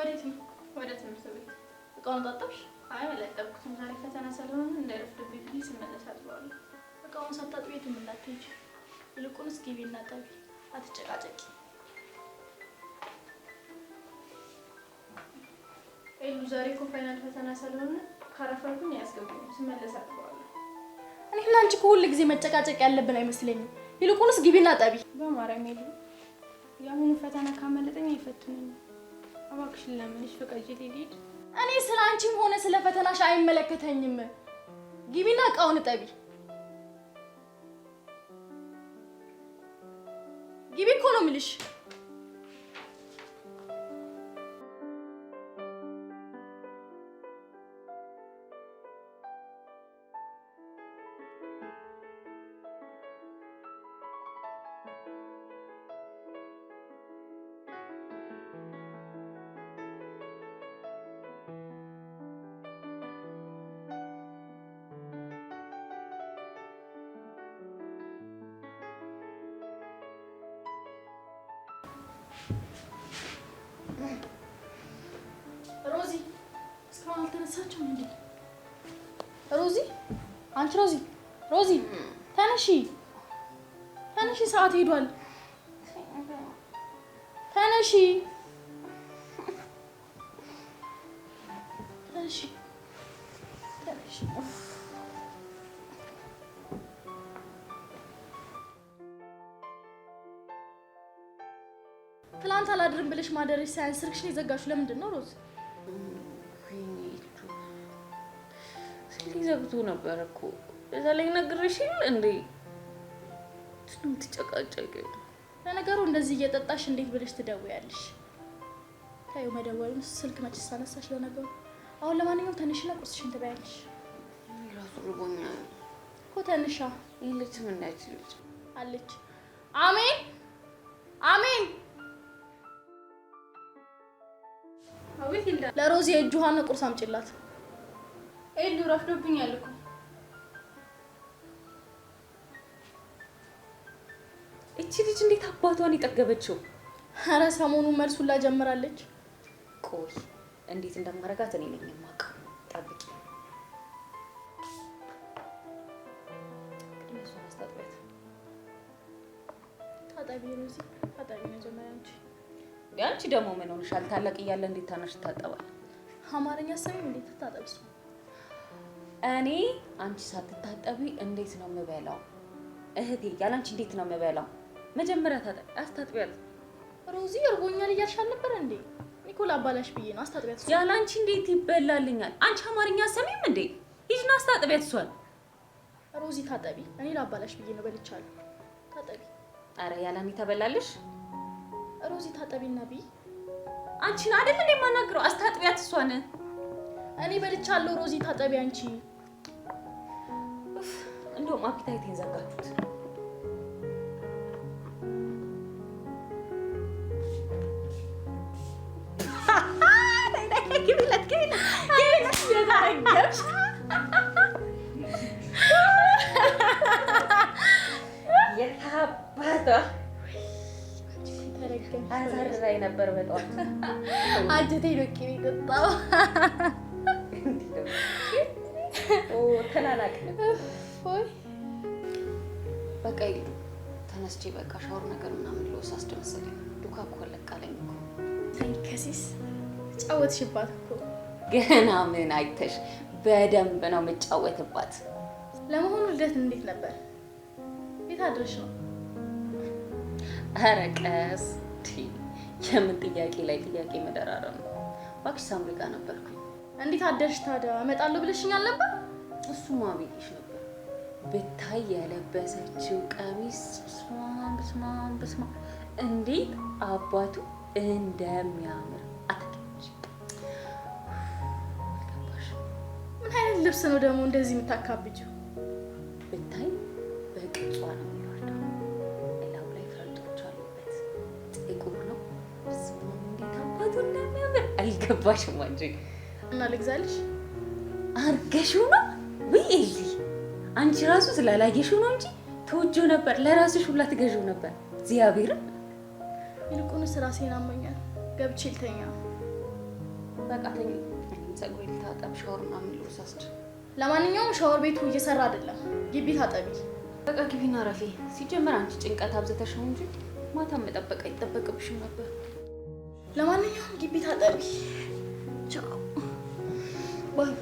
ወዴት ነው? ወደ ትምህርት ቤት። እቃውን ጣጣሽ? አይ አላጠብኩትም። ዛሬ ፈተና ስለሆነ እንዳይረፍድብኝ ብዬ ስመለስ አጥበዋለሁ። እቃውን ሳታጥቢ የትም እንዳትሄጂ። ይልቁንስ ግቢና ጠቢ፣ አትጨቃጨቂ። ኤሉ ዛሬ እኮ ፋይናል ፈተና ስለሆነ ካረፈርኩኝ ያስገቡኝ። ስመለስ አጥበዋለሁ። እኔና አንቺ እኮ ሁሉ ጊዜ መጨቃጨቅ ያለብን አይመስለኝም። ይልቁንስ ግቢና ጠቢ። በማርያም ኤሉ የአሁኑ ፈተና ካመለጠኝ አይፈትኑኝም። እባክሽን ለምንሽ ፍቀጂልኝ ልሂድ። እኔ ስለ አንቺም ሆነ ስለ ፈተናሽ አይመለከተኝም። ግቢና እቃውን ጠቢ። ግቢ እኮ ነው የምልሽ። ሮዚ እስካሁን አልተነሳችም እንዴ? ሮዚ አንቺ ሮዚ ተነሺ፣ ሰዓት ሄዷል። ተነሺ። ትላንት አላድርም ብለሽ ማደረሽ ሳይንስ ስልክሽን የዘጋሽው ለምንድን ነው ሮዝ? ስልክ ዘግቶ ነበር እኮ እዛ ላይ ነግሬሽ የለ እንዴ? ትንም ትጨቃጨቂው። ለነገሩ እንደዚህ እየጠጣሽ እንዴት ብለሽ ትደውያለሽ? ታዩ መደወሉን ስልክ መች ሳነሳሽ ለነገሩ። አሁን ለማንኛውም ተነሽና ቁርስሽን ትበያለሽ። ራሱ ርቦኛል እኮ ተነሻ። ይልችም እንዳይችልሽ አለች። አሜን አሜን። አቤት ይልዳ። ለሮዚ የእጅ ውሃና ቁርስ አምጪላት። ኤሉ ረፍዶብኛል እኮ። እቺ ልጅ እንዴት አባቷን ይጠገበችው? ኧረ ሰሞኑን መልሱን ላጀምራለች። ቆይ እንዴት እንደማረጋት እኔ ነኝ የማውቀው። ጠብቂ። እሱን አስታጥቢያት። ታጠቢ ሮዚ፣ ታጠቢ መጀመሪያ አንቺ። ያንቺ ደግሞ ምን ሆነሻል? ታላቅ እያለ እንዴት ታናሽ ታጠባል? አማርኛ ሰሚም እንዴት ታጠብስ? እኔ አንቺ ሳትታጠቢ እንዴት ነው የምበላው? እህቴ ያላንቺ እንዴት ነው የምበላው? መጀመሪያ አስታጥቢያት። ሮዚ እርቦኛል እያልሽ አልነበረ እንዴ? ኒኮላ አባላሽ ብዬ ነው። አስታጥቢያት። ያላንቺ እንዴት ይበላልኛል? አንቺ አማርኛ ሰሚም እንዴ? ሂጂና አስታጥቢያት እሷን። ሮዚ ታጠቢ። እኔ ላባላሽ ብዬ ነው በልቻለሁ። ታጠቢ። አረ ያላኒ ተበላልሽ። ሮዚ ታጠቢና ብይ። አንቺን አይደል እንዴ የማናግረው? አስታጥቢያት እሷን። እኔ በልቻለሁ። ሮዚ ታጠቢ አንቺ። እንደውም አፒታይቴን ዘጋችሁት። ግቢለት የታረገብሽ የታባቷ አዛርራይ ነበር በጠዋት። አንጀቴ ነው ቅቤ ጠጣው። ተናናቅ። ኦይ በቃ ተነስቼ በቃ ሻወር ነገር ምናምን ልወስድ መሰለኝ። ዱካ እኮ ለቃለኝ እኮ። ከሲስ ጫወትሽባት እኮ። ገና ምን አይተሽ? በደንብ ነው የምጫወትባት። ለመሆኑ ልደት እንዴት ነበር? የት አድረሽ ነው? ኧረ ቀስ የምን ጥያቄ ላይ ጥያቄ መደራረብ ነው። እባክሽ ሳምሪ ጋር ነበርኩኝ። እንዴት አደርሽ ታዲያ? እመጣለሁ ብለሽኛል ነበር። እሱማ ብዬሽ ነበር። ብታይ የለበሰችው ቀሚስ በስመ አብ እንዴት አባቱ እንደሚያምር አትቀጭ። ምን አይነት ልብስ ነው ደግሞ እንደዚህ የምታካብጂው? ብታይ በቅጿ ነው የሚወርደው። እላው ላይ ፈርጦች አሉበት። ጥቁር ነው። እንዴት አባቱ እንደሚያምር አልገባሽም አንቺ? እና ልግዛልሽ? አርገሽው ነው ወይ ኤሊ? አንቺ ራሱ ስላላየሽው ነው እንጂ ተወጆ ነበር። ለራስሽ ሁላ ትገዢው ነበር። እግዚአብሔርን ይልቁንስ ራሴን አሞኛል። ገብቼ ልተኛ። በቃ ተኝ። ፀጉሬ ልታጠብ ሻወር ምናምን ልወስድ። ለማንኛውም ሻወር ቤቱ እየሰራ አይደለም። ግቢ ታጠቢ። በቃ ግቢና ረፊ። ሲጀመር አንቺ ጭንቀት አብዝተሽ ነው እንጂ ማታ መጠበቅ አይጠበቅብሽም ነበር። ለማንኛውም ግቢ ታጠቢ። ቻው ባይ።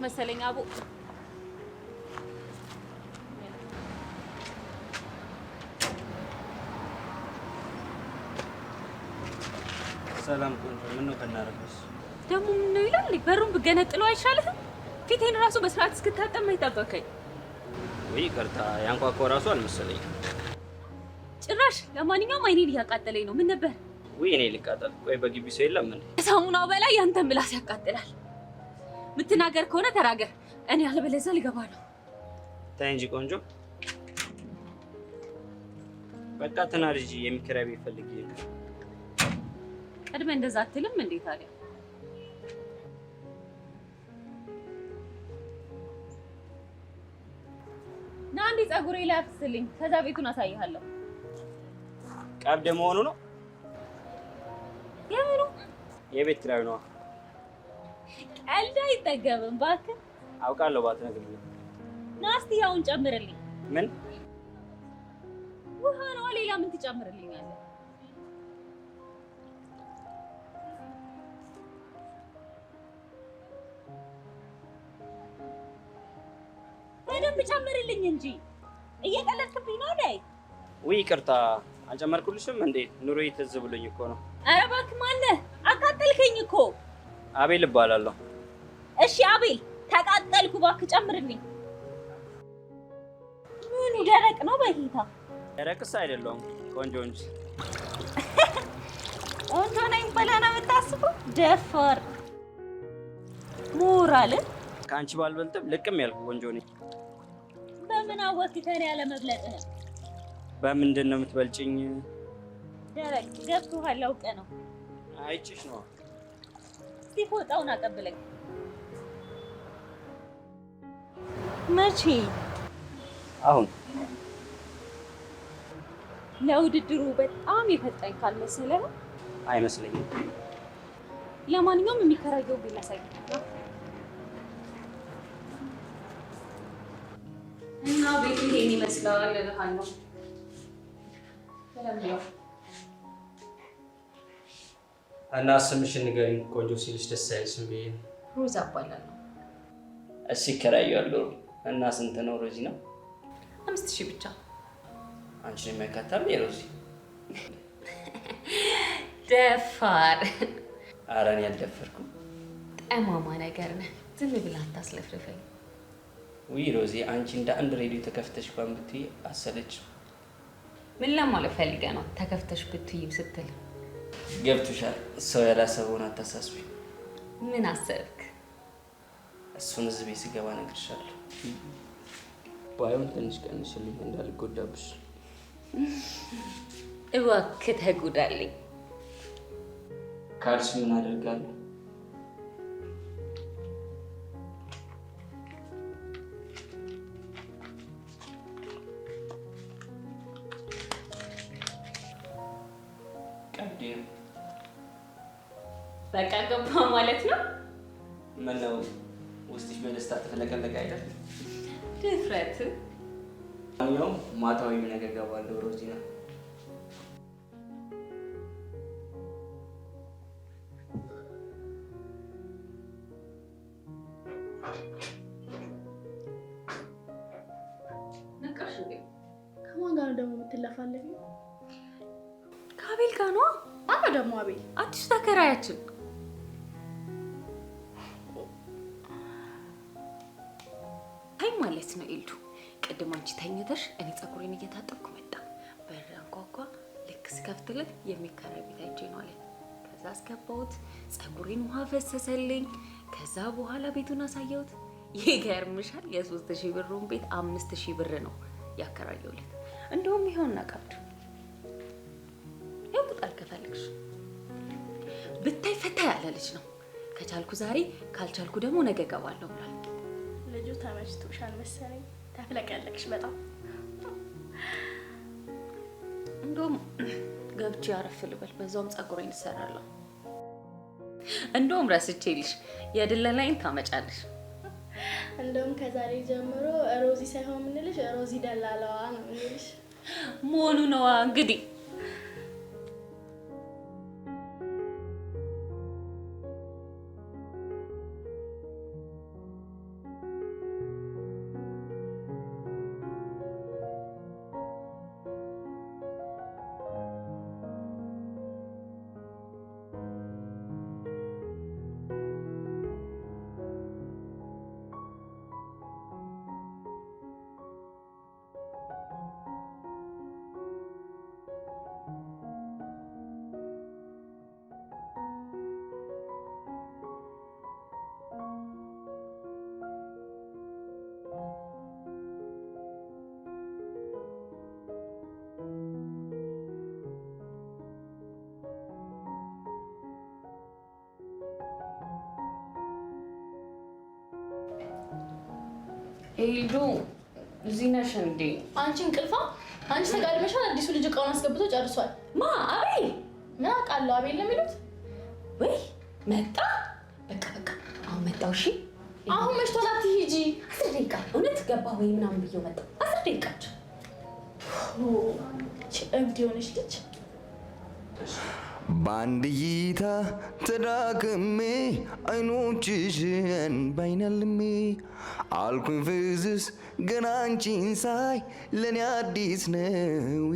መሰለኝ አቡ። ሰላም ቆንጆ፣ ምን ነው ከናረፈሽ? ደግሞ ምን ነው ይላል? በሩን ብገነጥለው አይሻልህም? ፊቴን ራሱ በስርዓት እስክታጠብ አይጠበቀኝ። ወይ ይቅርታ፣ ያንኳኳው ራሱ አልመሰለኝ ጭራሽ። ለማንኛውም አይኔን እያቃጠለኝ ነው። ምን ነበር? ወይ እኔ ልቃጠል? ቆይ በግቢ ሰው የለም እንዴ? ከሳሙናው በላይ ያንተን ምላስ ያቃጥላል። ምትናገር ከሆነ ተናገር። እኔ አለበለዚያ ልገባ ነው። ተይ እንጂ ቆንጆ። በቃ ተናርጂ፣ የሚከራይ ቤት ፈልጊ። ቀድመህ እንደዛ አትልም እንዴ ታዲያ? ና እንዴ ፀጉሬ ላይ አፍስልኝ፣ ከዛ ቤቱን አሳይሃለሁ። ቀብድ መሆኑ ነው? የምኑ? የቤት ኪራዩ ነው። ቀልድ አይጠገብም እባክህ። አውቃለሁ ባትነግሪኝ። ና እስቲ ያውን ጨምርልኝ። ምን? ውሃ ነው። ሌላ ምን ትጨምርልኛለህ? በደንብ ጨምርልኝ እንጂ እየቀለድክብኝ ነው ላይ። ውይ ይቅርታ፣ አልጨመርኩልሽም እንዴ? ኑሮዬ ትዝ ብሎኝ እኮ ነው። ኧረ እባክህ ማነህ? አቃጠልከኝ እኮ። አቤል እባላለሁ። እሺ አቤል፣ ተቃጠልኩ። እባክህ ጨምርልኝ። ምኑ ደረቅ ነው? በጌታ ደረቅስ አይደለሁም፣ ቆንጆ እንጂ። ቆንጆ ነኝ ብለህ ነው የምታስበው? ደፋር ሞራል። ከአንቺ ባልበልጥም ልቅም ያልኩ ቆንጆ ነኝ። በምን አወቅህ ከእኔ ያለመብለጥህ? በምንድን ነው የምትበልጭኝ? ደረቅ ገብቶሃል፣ አውቀህ ነው። አይጭሽ ነው። እስቲ ፎጣውን አቀብለኝ። መቼ? አሁን። ለውድድሩ በጣም የፈጠኝ ካልመሰለህ? አይመስለኝም። ለማንኛውም የሚከራየው ቤት ላሳይህ እና ቤቱ ይሄን ይመስላል እልሃለሁ። እና ስምሽን ንገሪኝ። ቆንጆ ሲልሽ ደስ አይልሽም ብዬ ነው። ሮዛ እባላለሁ። እሺ እከራየዋለሁ። እና ስንት ነው ሮዚ? ነው 5000 ብቻ። አንቺን የማይካታም የሮዚ ደፋር። ኧረ እኔ አልደፈርኩም። ጠማማ ነገር ነህ። ዝም ብለህ አታስለፍልፈኝ። ውይ ሮዚ፣ አንቺ እንደ አንድ ሬዲዮ ተከፍተሽ እንኳን ብትይ አሰለችም። ምን ለማለት ፈልገህ ነው ተከፍተሽ ብትይ ስትል? ገብቶሻል። ሰው ያላሰበውን አታሳስቢ። ምን አሰብክ? እሱን እዚህ ቤት ስገባ እነግርሻለሁ። ባይሆን ትንሽ ቀንሽልኝ እንዳልጎዳብሽ። እባክህ ተጎዳልኝ ካልሽ ምን አደርጋለሁ? ቀዴ ነው። በቃ ገባ ማለት ነው። ምነው ውስጥሽ በደስታ ተፈለቀለቀ አይደል? ድፍረት። አኛው ማታዊ ነገር ገባለሁ ሮዚ ነው። ከማን ጋር ደግሞ የምትለፋለፊው? ከአቤል ጋር ነው። አዎ ደግሞ አቤል አዲሱ ተከራያችን ታይ ማለት ነው። ኤልዱ ቅድም አንቺ ተኝተሽ እኔ ፀጉሬን እየታጠብኩ መጣ። በር አንኳኳ። ልክ ስከፍትለት የሚከራይ ቤት አይቼ ነው አለ። ከዛ አስገባሁት። ፀጉሬን ውሃ ፈሰሰልኝ። ከዛ በኋላ ቤቱን አሳየሁት። ይገርምሻል የ3000 ብሩን ቤት 5000 ብር ነው ያከራየውለት። እንደውም ይሄውና ቀብዱ ያውቁታል። ከፈለግሽ ብታይ ፈታ ያለ ልጅ ነው። ከቻልኩ ዛሬ ካልቻልኩ ደግሞ ነገ እገባለሁ ብሏል። ልጁ ተመችቶሻል መሰለኝ። ታፍለቀለቅሽ በጣም። እንደውም ገብቼ አረፍ ልበል፣ በዛውም ፀጉሬን እሰራለሁ። እንደውም ረስቼልሽ የድለላይን ታመጫለሽ። እንደውም ከዛሬ ጀምሮ ሮዚ ሳይሆን ምንልሽ ሮዚ ደላላዋ ነው ምንልሽ። መሆኑ ነው እንግዲህ። ኤልዱ እዚህ ነሽ እንዴ? አንቺ እንቅልፋ፣ አንቺ ተጋድመሻል። አዲሱ ልጅ እቃውን አስገብቶ ጨርሷል። ማ አቤል? ምን አውቃለሁ፣ አቤል ነው የሚሉት። ወይ መጣ። በቃ አሁን መጣው። እሺ አሁን መሽቷል። አትሂጂ። 10 ደቂቃ እውነት ገባ ወይ ምናምን ብዬው መጣ። 10 ደቂቃ እብድ የሆነች ልጅ። በአንድ እይታ ተዳክሜ አይኖችሽን ባይነልሜ አልኩኝ ፍዝዝ ገና አንቺን ሳይ ለእኔ አዲስ ነው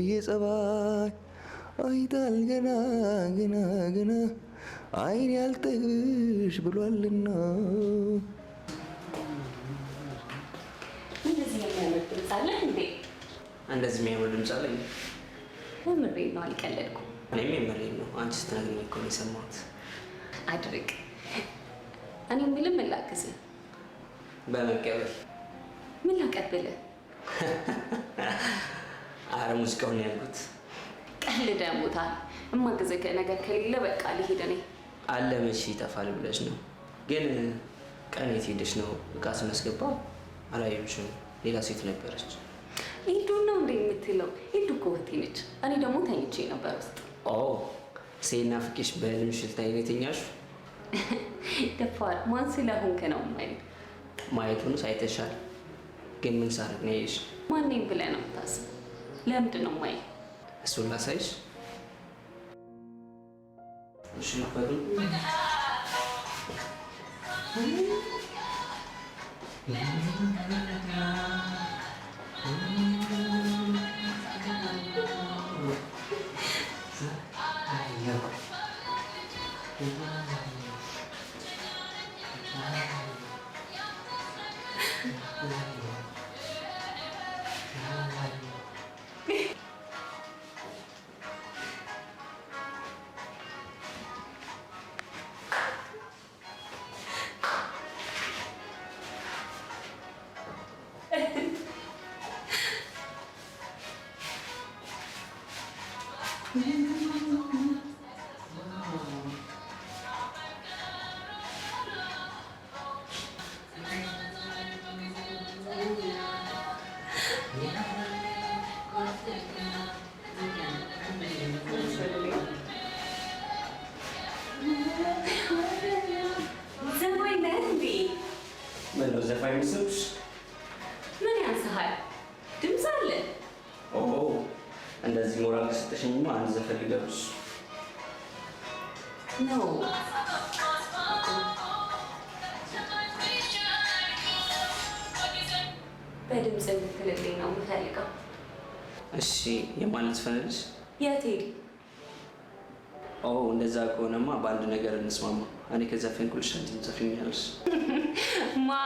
የጸባይ አይታል ገና ገና ገና አይን ያልጠግብሽ ብሏልና። እንደዚህ የሚያምር ድምፅ አለ እንዴ? እንደዚህ የሚያምር ድምፅ አለ እንዴ? የምሬን ነው፣ አልቀለድኩም። እኔም የምሬን ነው። አንቺ ስትነግሪኝ እኮ ነው የሰማሁት። አድርግ። እኔ የምልህ ምን ላግዝህ? በመቀበል ምን ላቀብልህ? አረ ሙዚቃውን ያልኩት። ቀልደህ ሞታል። እማግዝህ ነገር ከሌለ በቃ ልሂድ እኔ። አለ መቼ ይጠፋል ብለሽ ነው? ግን ቀን የት ሄደሽ ነው? እቃ ስናስገባ አላየሁሽም። ሌላ ሴት ነበረች። ኤልዱ ነው እንደ የምትለው? ኤልዱ እኮ እህቴ ነች። እኔ ደግሞ ተኝቼ ነበር ውስጥ። ኦ ሴና ፍቅሽ በህልምሽ ልታይ ነው የተኛሽው? ደፋር ማን ስለሆንክ ነው የማይል? ማየቱን ሳይተሻል። ግን ምን ሳረግ ነው ያየሽ? ማንንም ብለህ ነው የምታስብ? ለምንድን ነው የማይል? እሱን ላሳይሽ። እሺ ልበሉ። ዘፋኝ ምስልሽ ምን ያንስሃል? ድምፅ አለ። እንደዚህ ሞራል ከሰጠሽኝማ አንድ ዘፈን ልጋብዝሽ ነው። በድምፅ እንድትልልኝ ነው የምፈልገው። እሺ የማለት ዘፈንልሽ? የት ሄድ? እንደዛ ከሆነማ በአንድ ነገር እንስማማ። እኔ ከዘፈንኩልሽ አንቺም ትዘፍኛለሽ። ማ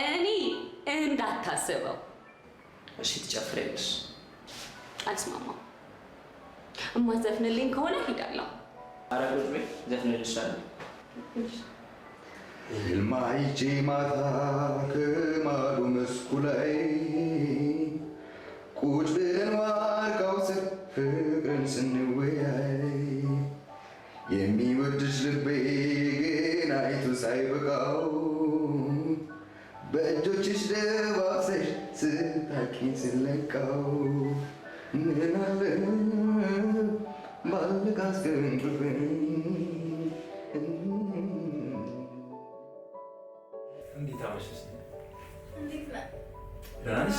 እኔ እንዳታስበው። እሺ ትጨፍሪያለሽ? አልስማማም። እማዘፍንልኝ ከሆነ ሄዳለሁ። ኧረ ቁጭ በይ ዘፍንልሻለሁ። ሕልም አይቼ ማታ ከማዶ መስኩ ላይ ቁጭ ብለን ዋርካው ስር ፍቅርን ስንወያይ የሚወድሽ ልቤ ግን አይቶ ሳይበቃው በእጆችሽ ደባብሰሽ ስታኪኝ ስለቃው ምን አለ ባልጋስ ክንፍፍን እንዴት አመሸሽ? እንዴት ነህ? ደህና ነሽ?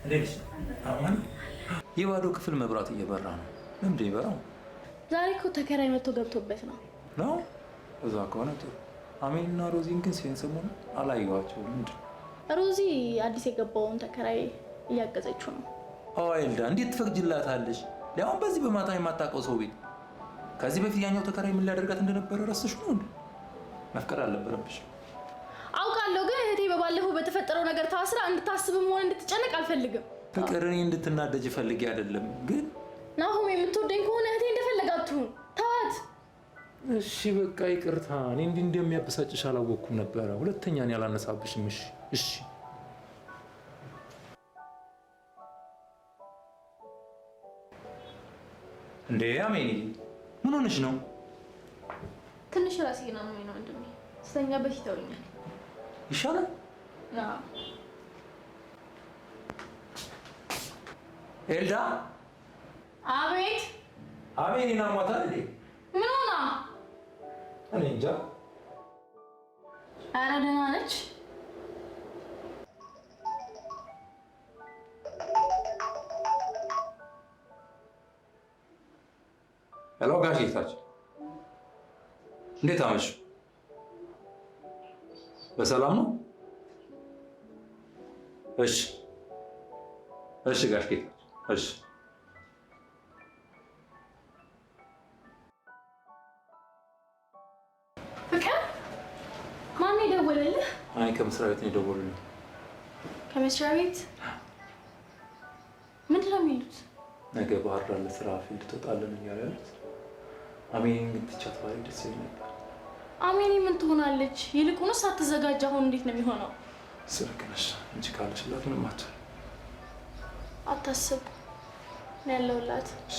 እንዴት ነሽ? አሁን የባዶ ክፍል መብራት እየበራ ነው። ምንድን ይበራው? ዛሬ እኮ ተከራይ መጥቶ ገብቶበት ነው። ነው? እዛ ከሆነ ጥሩ። አሜንና ሮዚን ግን ሲን ሰሞኑ አላየኋቸውም። ምንድን ሮዚ አዲስ የገባውን ተከራይ እያገዘችው ነው። ኤልዳ እንዴት ትፈቅጅላታለሽ? ሊያውም በዚህ በማታ የማታውቀው ሰው ቤት። ከዚህ በፊት ያኛው ተከራይ ምን ሊያደርጋት እንደነበረ ረስሽ ነው እንዴ? መፍቀድ አልነበረብሽ። አውቃለሁ፣ ግን እህቴ በባለፈው በተፈጠረው ነገር ታስራ እንድታስብም ሆነ እንድትጨነቅ አልፈልግም። ፍቅር እኔ እንድትናደጅ ፈልጌ አይደለም፣ ግን ናሆም የምትወደኝ ከሆነ እህቴ እንደፈለጋትሁን ተዋት። እሺ በቃ ይቅርታ። እኔ እንዲህ እንደሚያበሳጭሽ አላወቅኩም ነበረ። ሁለተኛ እኔ አላነሳብሽም። እሺ እሺ። እንዴ አሜኒ ምን ሆነሽ ነው? ትንሽ ራሴን አሞኝ ነው ወንድሜ። ስተኛ በፊት ይተውኛል። ይሻላል? አዎ። ኤልዳ። አቤት። አሜኒን አሟታል እንዴ? ምን ሆና? እኔ እንጃ። ኧረ ደህና ነች። ሄሎ ጋሽ ጌታቸው፣ እንዴት አመሹ? በሰላም ነው? እሺ እሺ ጋሽ ጌታቸው፣ እሺ። ፍቅር ማን የደወለልህ? አይ ከመስሪያ ቤት ነው የደወሉልኝ። ከመስሪያ ቤት? ምንድን ነው የሚሉት? ነገ ባህር ዳር ለስራ ፊልድ ትወጣለን እያሉ ያሉት። አሜን ግን ትቻት ባሪ ደስ ይለኝ ነበር። አሜን ምን ትሆናለች? ይልቁንስ ሳትዘጋጅ አሁን እንዴት ነው የሚሆነው? ስልክ ነሽ እንጂ ካለሽላት ምንም አትሆንም። አታስብ፣ ነው ያለሁላት። እሺ